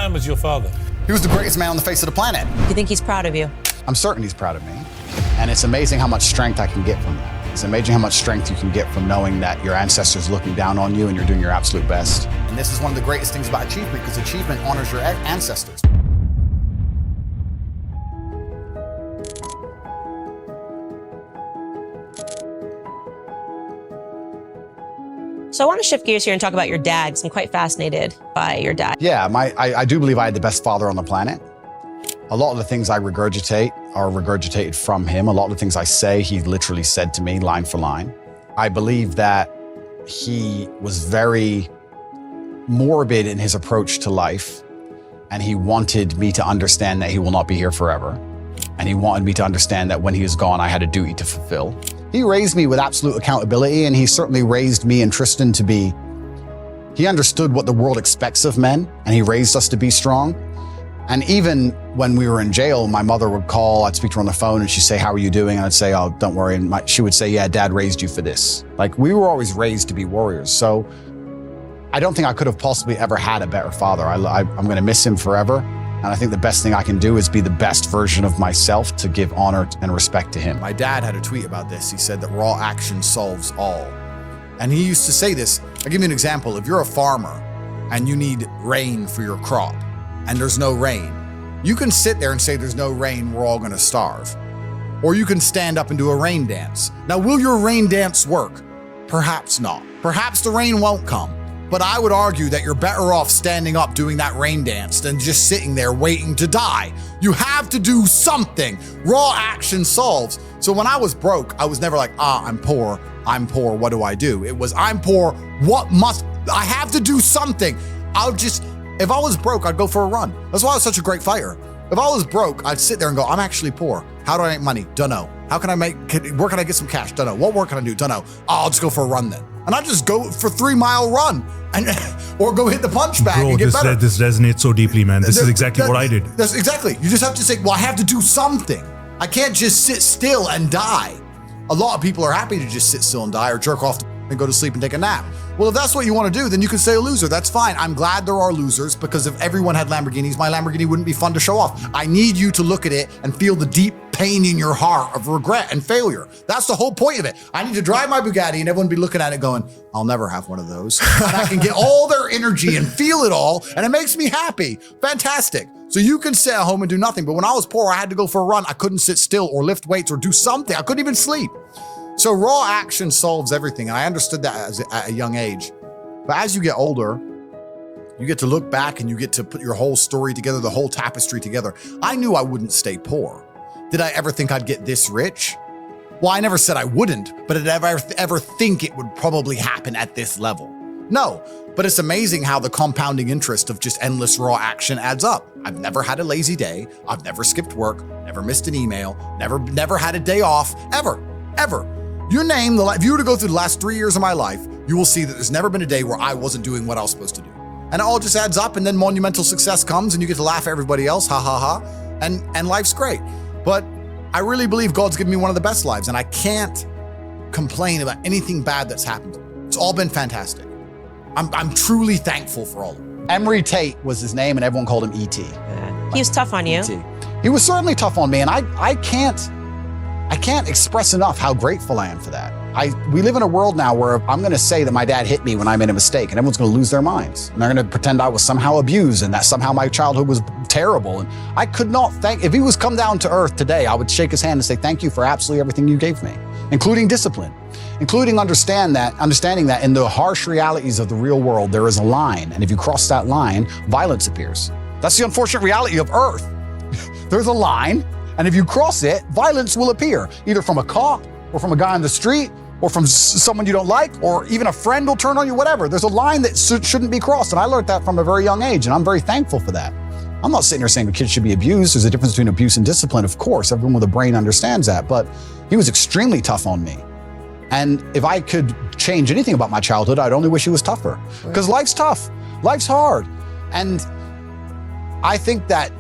man was your father? He was the greatest man on the face of the planet. Do you think he's proud of you? I'm certain he's proud of me. And it's amazing how much strength I can get from that. It's amazing how much strength you can get from knowing that your ancestors are looking down on you and you're doing your absolute best. And this is one of the greatest things about achievement, because achievement honors your ancestors. So I want to shift gears here and talk about your dad, because I'm quite fascinated by your dad. Yeah, I do believe I had the best father on the planet. A lot of the things I regurgitate are regurgitated from him. A lot of the things I say, he literally said to me line for line. I believe that he was very morbid in his approach to life, and he wanted me to understand that he will not be here forever. And he wanted me to understand that when he is gone, I had a duty to fulfill. He raised me with absolute accountability, and he certainly raised me and Tristan to be, he understood what the world expects of men, and he raised us to be strong. And even when we were in jail, my mother would call, I'd speak to her on the phone, and she'd say, "How are you doing?" And I'd say, "Oh, don't worry." And she would say, "Yeah, Dad raised you for this." Like, we were always raised to be warriors. So I don't think I could have possibly ever had a better father. I'm going to miss him forever. And I think the best thing I can do is be the best version of myself to give honor and respect to him. My dad had a tweet about this. He said that raw action solves all. And he used to say this. I'll give you an example. If you're a farmer and you need rain for your crop and there's no rain, you can sit there and say there's no rain, we're all gonna starve. Or you can stand up and do a rain dance. Now, will your rain dance work? Perhaps not. Perhaps the rain won't come. But I would argue that you're better off standing up doing that rain dance than just sitting there waiting to die. You have to do something. Raw action solves. So when I was broke, I was never like, I'm poor, what do I do? It was, I'm poor, I have to do something. If I was broke, I'd go for a run. That's why I was such a great fighter. If I was broke, I'd sit there and go, I'm actually poor. How do I make money? Don't know. Where can I get some cash? Don't know. What work can I do? Don't know. I'll just go for a run then. And I just go for 3-mile run or go hit the punch bag and get better. This resonates so deeply, man. This is exactly what I did. That's exactly. You just have to say, well, I have to do something. I can't just sit still and die. A lot of people are happy to just sit still and die or jerk off and go to sleep and take a nap. Well, if that's what you want to do, then you can stay a loser. That's fine. I'm glad there are losers, because if everyone had Lamborghinis, my Lamborghini wouldn't be fun to show off. I need you to look at it and feel the deep pain in your heart of regret and failure. That's the whole point of it. I need to drive my Bugatti and everyone be looking at it going, I'll never have one of those. And I can get all their energy and feel it all, and it makes me happy. Fantastic. So you can sit at home and do nothing. But when I was poor, I had to go for a run. I couldn't sit still or lift weights or do something. I couldn't even sleep. So raw action solves everything. And I understood that at a young age. But as you get older, you get to look back and you get to put your whole story together, the whole tapestry together. I knew I wouldn't stay poor. Did I ever think I'd get this rich? Well, I never said I wouldn't, but did I ever think it would probably happen at this level? No, but it's amazing how the compounding interest of just endless raw action adds up. I've never had a lazy day. I've never skipped work, never missed an email, never had a day off, ever. You name if you were to go through the last 3 years of my life, you will see that there's never been a day where I wasn't doing what I was supposed to do. And it all just adds up, and then monumental success comes and you get to laugh at everybody else, ha ha ha, and life's great. But I really believe God's given me one of the best lives, and I can't complain about anything bad that's happened. It's all been fantastic. I'm truly thankful for all of it. Andrew Tate was his name, and everyone called him E.T. He was tough on you. E.T. He was certainly tough on me, and I can't express enough how grateful I am for that. We live in a world now where I'm gonna say that my dad hit me when I made a mistake, and everyone's gonna lose their minds. And they're gonna pretend I was somehow abused and that somehow my childhood was terrible. And I could not if he was come down to earth today, I would shake his hand and say, thank you for absolutely everything you gave me, including discipline, including understanding that in the harsh realities of the real world, there is a line. And if you cross that line, violence appears. That's the unfortunate reality of earth. There's a line, and if you cross it, violence will appear, either from a cop or from a guy on the street or from someone you don't like, or even a friend will turn on you, whatever. There's a line that shouldn't be crossed, and I learned that from a very young age, and I'm very thankful for that. I'm not sitting here saying a kid should be abused. There's a difference between abuse and discipline, of course. Everyone with a brain understands that, but he was extremely tough on me. And if I could change anything about my childhood, I'd only wish he was tougher. Because life's tough, life's hard. And I think that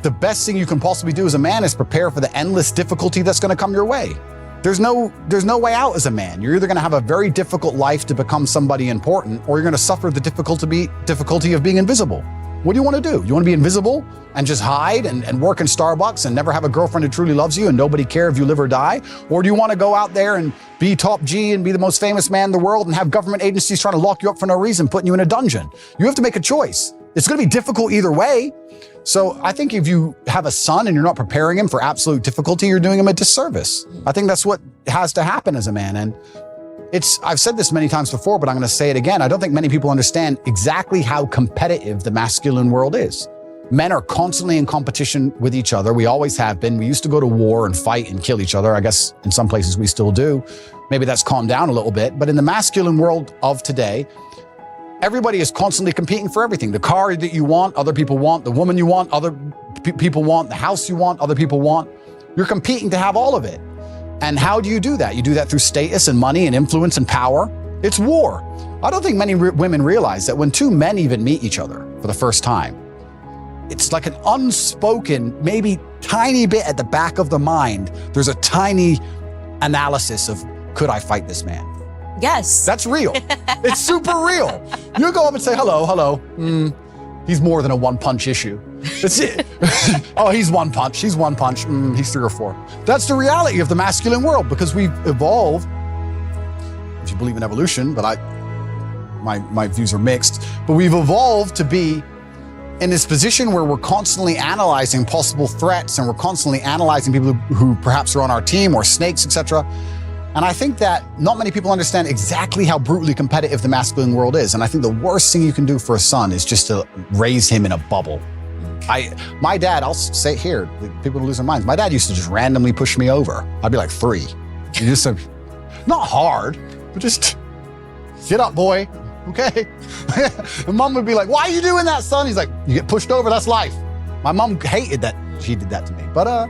the best thing you can possibly do as a man is prepare for the endless difficulty that's gonna come your way. There's no way out as a man. You're either gonna have a very difficult life to become somebody important, or you're gonna suffer the difficulty of being invisible. What do you want to do? You want to be invisible and just hide and work in Starbucks and never have a girlfriend who truly loves you and nobody care if you live or die? Or do you want to go out there and be top G and be the most famous man in the world and have government agencies trying to lock you up for no reason, putting you in a dungeon? You have to make a choice. It's going to be difficult either way. So I think if you have a son and you're not preparing him for absolute difficulty, you're doing him a disservice. I think that's what has to happen as a man. And I've said this many times before, but I'm going to say it again. I don't think many people understand exactly how competitive the masculine world is. Men are constantly in competition with each other. We always have been. We used to go to war and fight and kill each other. I guess in some places we still do. Maybe that's calmed down a little bit. But in the masculine world of today, everybody is constantly competing for everything. The car that you want, other people want. The woman you want, other people want. The house you want, other people want. You're competing to have all of it. And how do you do that? You do that through status and money and influence and power. It's war. I don't think many women realize that when two men even meet each other for the first time, it's like an unspoken, maybe tiny bit at the back of the mind. There's a tiny analysis of, could I fight this man? Yes. That's real. It's super real. You go up and say, hello. He's more than a one-punch issue. That's it. Oh, he's one punch. He's one punch. He's 3 or 4. That's the reality of the masculine world because we've evolved, if you believe in evolution, but my views are mixed, but we've evolved to be in this position where we're constantly analyzing possible threats and we're constantly analyzing people who perhaps are on our team or snakes, etc. And I think that not many people understand exactly how brutally competitive the masculine world is. And I think the worst thing you can do for a son is just to raise him in a bubble. My dad, I'll say it here, people lose their minds. My dad used to just randomly push me over. I'd be like 3. He just said, not hard, but just get up, boy. Okay. And mom would be like, why are you doing that, son? He's like, you get pushed over, that's life. My mom hated that she did that to me. But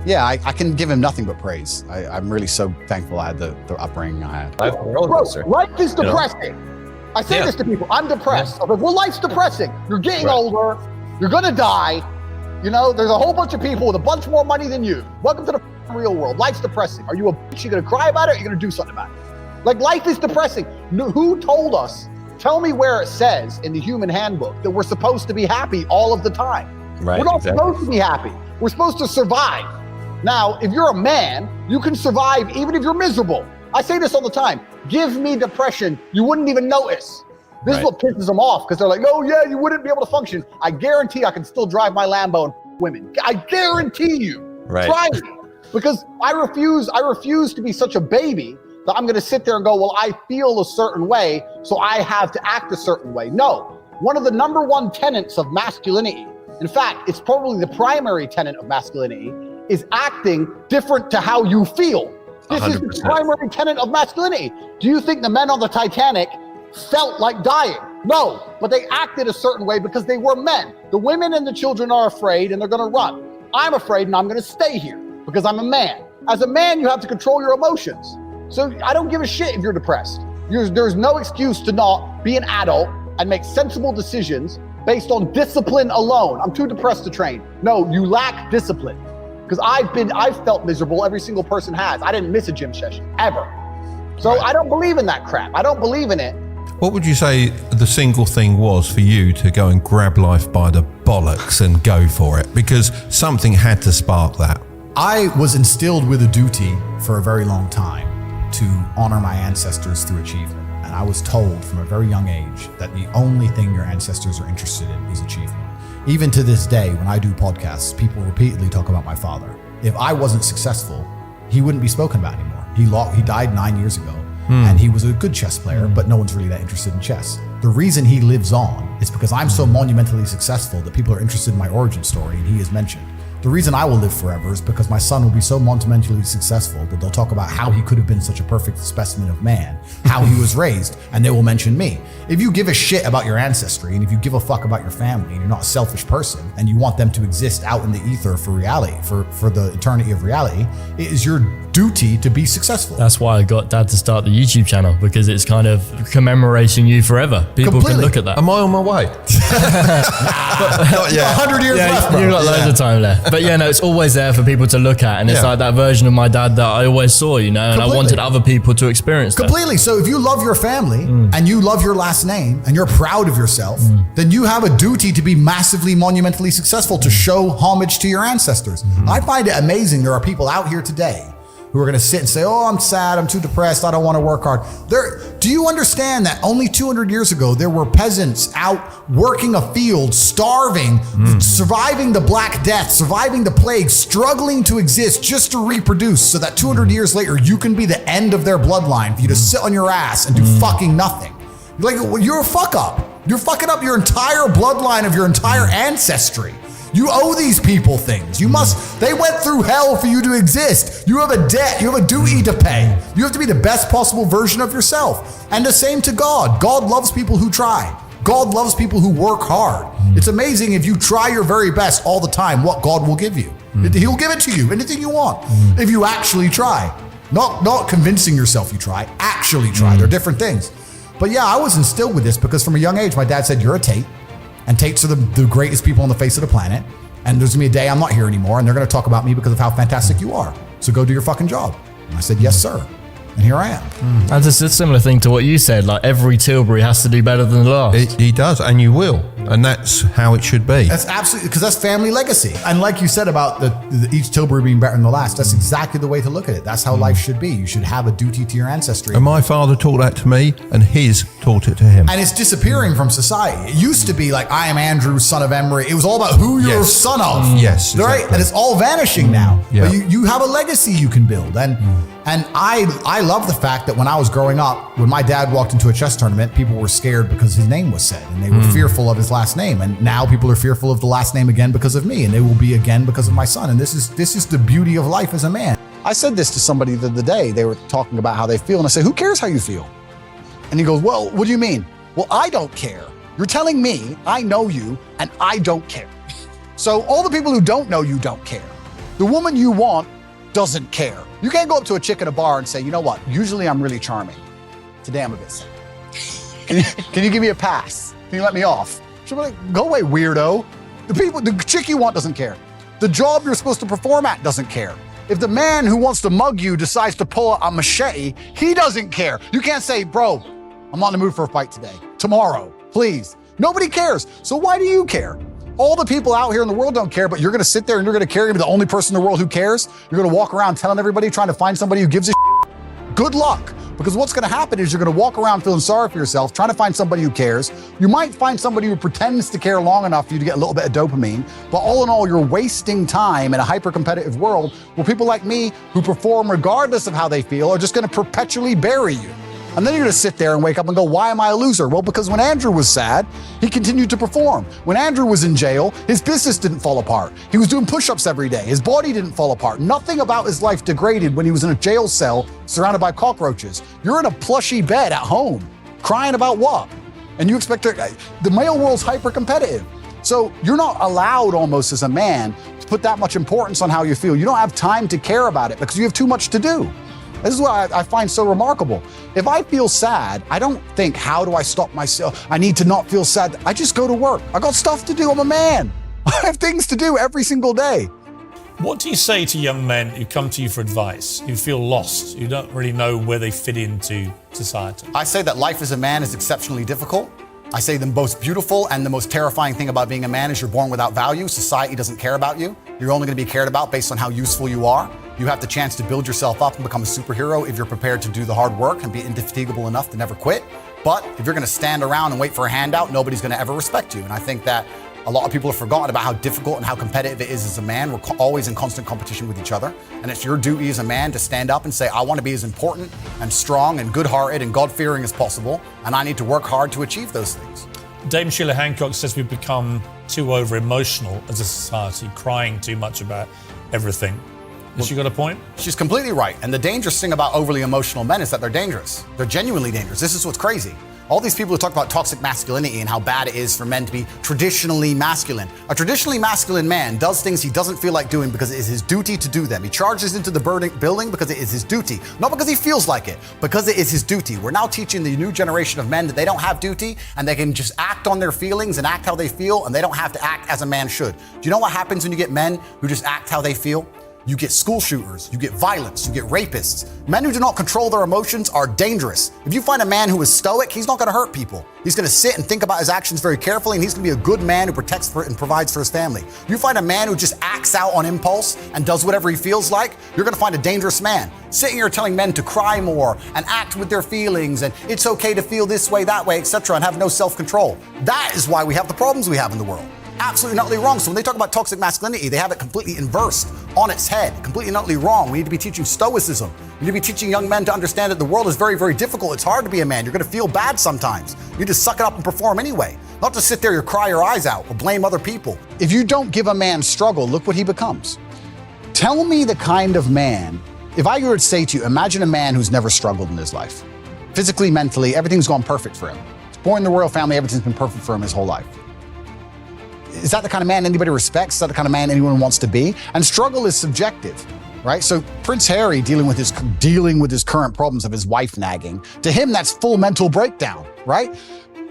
yeah, I can give him nothing but praise. I'm really so thankful I had the upbringing I had. Life is depressing. I say this to people, I'm depressed. I'm like, well, life's depressing. You're getting older. You're gonna die. You know, there's a whole bunch of people with a bunch more money than you. Welcome to the real world. Life's depressing. Are you a bitch? You gonna cry about it or you gonna do something about it? Like, life is depressing. Who told us? Tell me where it says in the human handbook that we're supposed to be happy all of the time. Right, we're not supposed to be happy. We're supposed to survive. Now, if you're a man, you can survive even if you're miserable. I say this all the time. Give me depression, you wouldn't even notice. This is what pisses them off because they're like, oh yeah, you wouldn't be able to function. I guarantee I can still drive my Lambo and women. I guarantee you. Right. Try it. Because I refuse to be such a baby that I'm gonna sit there and go, well, I feel a certain way, so I have to act a certain way. No, one of the number 1 tenets of masculinity, in fact, it's probably the primary tenet of masculinity, is acting different to how you feel. This 100%. Is the primary tenet of masculinity. Do you think the men on the Titanic felt like dying? No, but they acted a certain way because they were men. The women and the children are afraid and they're gonna run. I'm afraid and I'm gonna stay here because I'm a man. As a man, you have to control your emotions. So I don't give a shit if you're depressed. There's no excuse to not be an adult and make sensible decisions based on discipline alone. I'm too depressed to train. No, you lack discipline. Because I've felt miserable, every single person has. I didn't miss a gym session, ever. So I don't believe in that crap. I don't believe in it. What would you say the single thing was for you to go and grab life by the bollocks and go for it? Because something had to spark that. I was instilled with a duty for a very long time to honor my ancestors through achievement. And I was told from a very young age that the only thing your ancestors are interested in is achievement. Even to this day, when I do podcasts, people repeatedly talk about my father. If I wasn't successful, he wouldn't be spoken about anymore. He died 9 years ago, and he was a good chess player, but no one's really that interested in chess. The reason he lives on is because I'm so monumentally successful that people are interested in my origin story, and he is mentioned. The reason I will live forever is because my son will be so monumentally successful that they'll talk about how he could have been such a perfect specimen of man, how he was raised, and they will mention me. If you give a shit about your ancestry, and if you give a fuck about your family, and you're not a selfish person, and you want them to exist out in the ether for reality, for the eternity of reality, it is your duty to be successful. That's why I got Dad to start the YouTube channel, because it's kind of commemorating you forever. People Completely. can look at that. Am I on my way? Not yet. 100 years left, bro. You've got loads of time left. But yeah, no, it's always there for people to look at. And it's like that version of my dad that I always saw, you know, and Completely. I wanted other people to experience that. Completely. So if you love your family and you love your last name and you're proud of yourself, then you have a duty to be massively, monumentally successful, to show homage to your ancestors. I find it amazing there are people out here today who are going to sit and say, oh, I'm sad, I'm too depressed, I don't want to work hard. Do you understand that only 200 years ago, there were peasants out working a field, starving, surviving the Black Death, surviving the plague, struggling to exist just to reproduce, so that 200 years later, you can be the end of their bloodline, for you to sit on your ass and do fucking nothing. Like, you're a fuck up. You're fucking up your entire bloodline of your entire ancestry. You owe these people things. They went through hell for you to exist. You have a debt, you have a duty to pay. You have to be the best possible version of yourself. And the same to God. God loves people who try. God loves people who work hard. It's amazing if you try your very best all the time, what God will give you. He'll give it to you, anything you want, if you actually try. Not convincing yourself you try, actually try. They're different things. But yeah, I was instilled with this because from a young age, my dad said, you're a Tate. And Tates are the greatest people on the face of the planet. And there's gonna be a day I'm not here anymore, and they're gonna talk about me because of how fantastic you are. So go do your fucking job. And I said, yes, sir. And here I am. And it's a similar thing to what you said, like every Tilbury has to do better than the last. He does, and you will. And that's how it should be. That's absolutely, because that's family legacy. And like you said about each Tilbury being better than the last, that's exactly the way to look at it. That's how life should be. You should have a duty to your ancestry. And my father taught that to me, and his taught it to him. And it's disappearing from society. It used to be like, I am Andrew, son of Emery. It was all about who you're a son of. Yes, right? exactly. And it's all vanishing now. Yeah. But you have a legacy you can build. And I love the fact that when I was growing up, when my dad walked into a chess tournament, people were scared because his name was said, and they were fearful of his last name. And now people are fearful of the last name again because of me, and they will be again because of my son. And this is the beauty of life as a man. I said this to somebody the other day. They were talking about how they feel, and I said, who cares how you feel? And he goes, well, what do you mean? Well, I don't care. You're telling me I know you, and I don't care. So all the people who don't know you don't care. The woman you want doesn't care. You can't go up to a chick at a bar and say, you know what? Usually I'm really charming. Today I'm a bit sad. Can you give me a pass? Can you let me off? She'll be like, go away, weirdo. The chick you want doesn't care. The job you're supposed to perform at doesn't care. If the man who wants to mug you decides to pull a machete, he doesn't care. You can't say, bro, I'm not in the mood for a fight today. Tomorrow, please. Nobody cares. So why do you care? All the people out here in the world don't care, but you're gonna sit there and you're gonna carry me the only person in the world who cares? You're gonna walk around telling everybody, trying to find somebody who gives a shit? Good luck. Because what's gonna happen is you're gonna walk around feeling sorry for yourself, trying to find somebody who cares. You might find somebody who pretends to care long enough for you to get a little bit of dopamine, but all in all, you're wasting time in a hyper-competitive world where people like me, who perform regardless of how they feel, are just gonna perpetually bury you. And then you're gonna sit there and wake up and go, why am I a loser? Well, because when Andrew was sad, he continued to perform. When Andrew was in jail, his business didn't fall apart. He was doing push-ups every day. His body didn't fall apart. Nothing about his life degraded when he was in a jail cell surrounded by cockroaches. You're in a plushy bed at home, crying about what? And you expect the male world's hyper-competitive. So you're not allowed almost as a man to put that much importance on how you feel. You don't have time to care about it because you have too much to do. This is what I find so remarkable. If I feel sad, I don't think, how do I stop myself? I need to not feel sad. I just go to work. I got stuff to do. I'm a man. I have things to do every single day. What do you say to young men who come to you for advice, who feel lost, who don't really know where they fit into society? I say that life as a man is exceptionally difficult. I say the most beautiful and the most terrifying thing about being a man is you're born without value. Society doesn't care about you. You're only going to be cared about based on how useful you are. You have the chance to build yourself up and become a superhero if you're prepared to do the hard work and be indefatigable enough to never quit. But if you're going to stand around and wait for a handout, nobody's going to ever respect you. And I think that a lot of people have forgotten about how difficult and how competitive it is as a man. We're always in constant competition with each other. And it's your duty as a man to stand up and say, I want to be as important and strong and good-hearted and God-fearing as possible. And I need to work hard to achieve those things. Dame Sheila Hancock says we've become too over-emotional as a society, crying too much about everything. Has she got a point? She's completely right. And the dangerous thing about overly emotional men is that they're dangerous. They're genuinely dangerous. This is what's crazy. All these people who talk about toxic masculinity and how bad it is for men to be traditionally masculine. A traditionally masculine man does things he doesn't feel like doing because it is his duty to do them. He charges into the building because it is his duty. Not because he feels like it, because it is his duty. We're now teaching the new generation of men that they don't have duty and they can just act on their feelings and act how they feel, and they don't have to act as a man should. Do you know what happens when you get men who just act how they feel? You get school shooters, you get violence, you get rapists. Men who do not control their emotions are dangerous. If you find a man who is stoic, he's not gonna hurt people. He's gonna sit and think about his actions very carefully, and he's gonna be a good man who protects and provides for his family. You find a man who just acts out on impulse and does whatever he feels like, you're gonna find a dangerous man. Sitting here telling men to cry more and act with their feelings and it's okay to feel this way, that way, etc., and have no self-control. That is why we have the problems we have in the world. Absolutely and utterly wrong. So when they talk about toxic masculinity, they have it completely inversed on its head, completely and utterly wrong. We need to be teaching stoicism. We need to be teaching young men to understand that the world is very, very difficult. It's hard to be a man. You're going to feel bad sometimes. You need to suck it up and perform anyway. Not to sit there and cry your eyes out or blame other people. If you don't give a man struggle, look what he becomes. Tell me the kind of man, if I were to say to you, imagine a man who's never struggled in his life. Physically, mentally, everything's gone perfect for him. He's born in the royal family, everything's been perfect for him his whole life. Is that the kind of man anybody respects? Is that the kind of man anyone wants to be? And struggle is subjective, right? So Prince Harry dealing with his current problems of his wife nagging, to him that's full mental breakdown, right?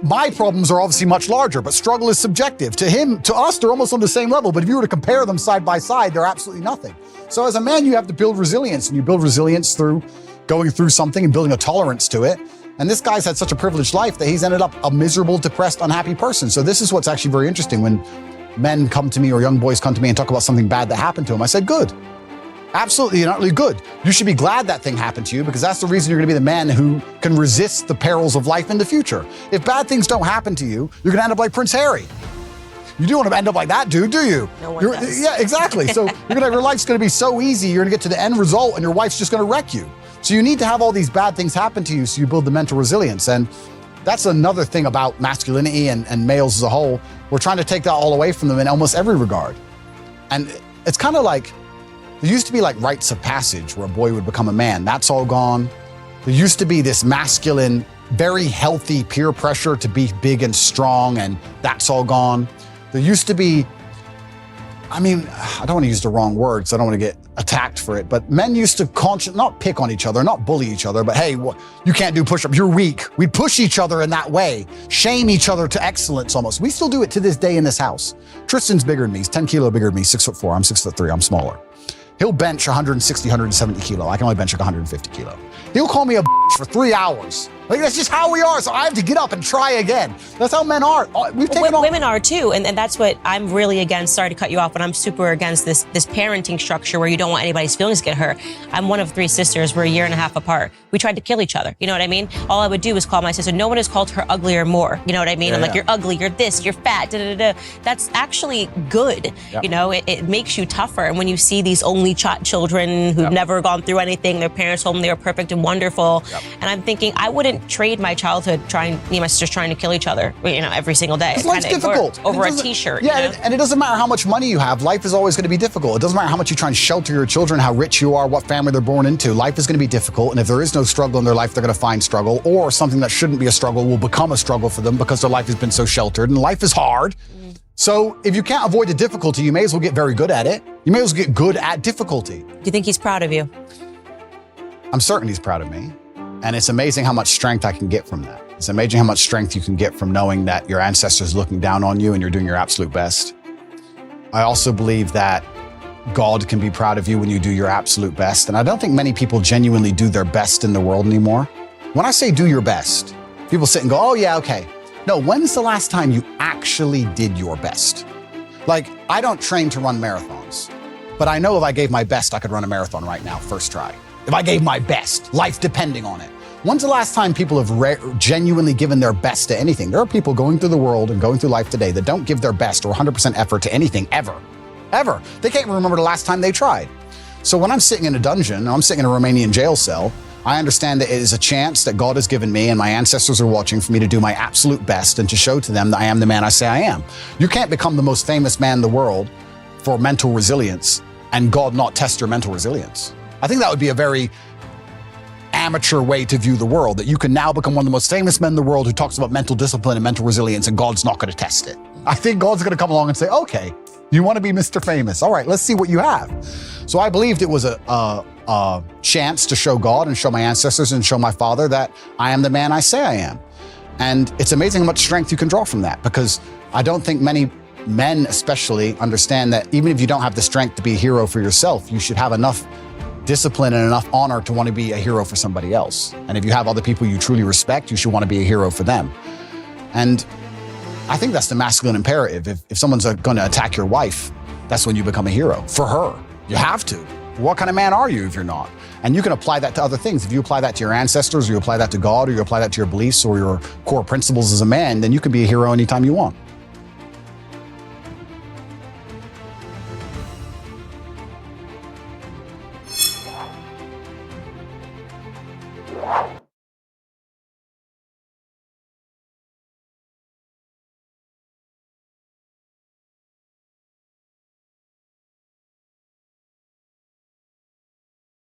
My problems are obviously much larger, but struggle is subjective. To us, they're almost on the same level, but if you were to compare them side by side, they're absolutely nothing. So as a man, you have to build resilience, and you build resilience through going through something and building a tolerance to it. And this guy's had such a privileged life that he's ended up a miserable, depressed, unhappy person. So this is what's actually very interesting. When men come to me or young boys come to me and talk about something bad that happened to them, I said, good. Absolutely and utterly good. You should be glad that thing happened to you, because that's the reason you're gonna be the man who can resist the perils of life in the future. If bad things don't happen to you, you're gonna end up like Prince Harry. You don't want to end up like that dude, do you? No one does. Yeah, exactly. So your life's gonna be so easy, you're gonna get to the end result and your wife's just gonna wreck you. So you need to have all these bad things happen to you so you build the mental resilience. And that's another thing about masculinity and males as a whole. We're trying to take that all away from them in almost every regard. And it's kind of like, there used to be like rites of passage where a boy would become a man. That's all gone. There used to be this masculine, very healthy peer pressure to be big and strong, and that's all gone. There used to be, I don't want to use the wrong words, I don't want to get attacked for it, but men used to not pick on each other, not bully each other, but hey, you can't do push-ups, you're weak. We push each other in that way, shame each other to excellence almost. We still do it to this day in this house. Tristan's bigger than me, he's 10 kilo bigger than me, 6'4", I'm 6'3", I'm smaller. He'll bench 160, 170 kilo. I can only bench like 150 kilo. He'll call me a for 3 hours. Like, that's just how we are. So I have to get up and try again. That's how men are. Women are too, and that's what I'm really against. Sorry to cut you off, but I'm super against this parenting structure where you don't want anybody's feelings to get hurt. I'm one of 3 sisters. We're a year and a half apart. We tried to kill each other. You know what I mean? All I would do is call my sister. No one has called her ugly or more. You know what I mean? I'm like, you're ugly, you're this, you're fat, da da da. That's actually good. Yep. You know, it makes you tougher. And when you see these only children who've never gone through anything, their parents told them they were perfect and wonderful. Yep. And I'm thinking, I wouldn't trade my childhood me and my sisters trying to kill each other, you know, every single day. Life's difficult. Over a t-shirt. Yeah, you know? and it doesn't matter how much money you have. Life is always going to be difficult. It doesn't matter how much you try and shelter your children, how rich you are, what family they're born into. Life is going to be difficult. And if there is no struggle in their life, they're going to find struggle, or something that shouldn't be a struggle will become a struggle for them because their life has been so sheltered, and life is hard. So if you can't avoid the difficulty, you may as well get very good at it. You may as well get good at difficulty. Do you think he's proud of you? I'm certain he's proud of me. And it's amazing how much strength I can get from that. It's amazing how much strength you can get from knowing that your ancestors are looking down on you and you're doing your absolute best. I also believe that God can be proud of you when you do your absolute best. And I don't think many people genuinely do their best in the world anymore. When I say do your best, people sit and go, oh yeah, okay. No, when's the last time you actually did your best? Like, I don't train to run marathons, but I know if I gave my best, I could run a marathon right now, first try. If I gave my best, life depending on it. When's the last time people have genuinely given their best to anything? There are people going through the world and going through life today that don't give their best or 100% effort to anything ever. Ever. They can't remember the last time they tried. So when I'm sitting in a dungeon, I'm sitting in a Romanian jail cell, I understand that it is a chance that God has given me and my ancestors are watching for me to do my absolute best and to show to them that I am the man I say I am. You can't become the most famous man in the world for mental resilience and God not test your mental resilience. I think that would be a very amateur way to view the world, that you can now become one of the most famous men in the world who talks about mental discipline and mental resilience, and God's not going to test it. I think God's going to come along and say, okay, you want to be Mr. Famous. All right, let's see what you have. So I believed it was a chance to show God and show my ancestors and show my father that I am the man I say I am. And it's amazing how much strength you can draw from that, because I don't think many men especially understand that even if you don't have the strength to be a hero for yourself, you should have enough discipline and enough honor to want to be a hero for somebody else. And if you have other people you truly respect, you should want to be a hero for them. And I think that's the masculine imperative. If someone's going to attack your wife, that's when you become a hero for her. You have to. What kind of man are you if you're not? And you can apply that to other things. If you apply that to your ancestors, or you apply that to God, or you apply that to your beliefs or your core principles as a man, then you can be a hero anytime you want.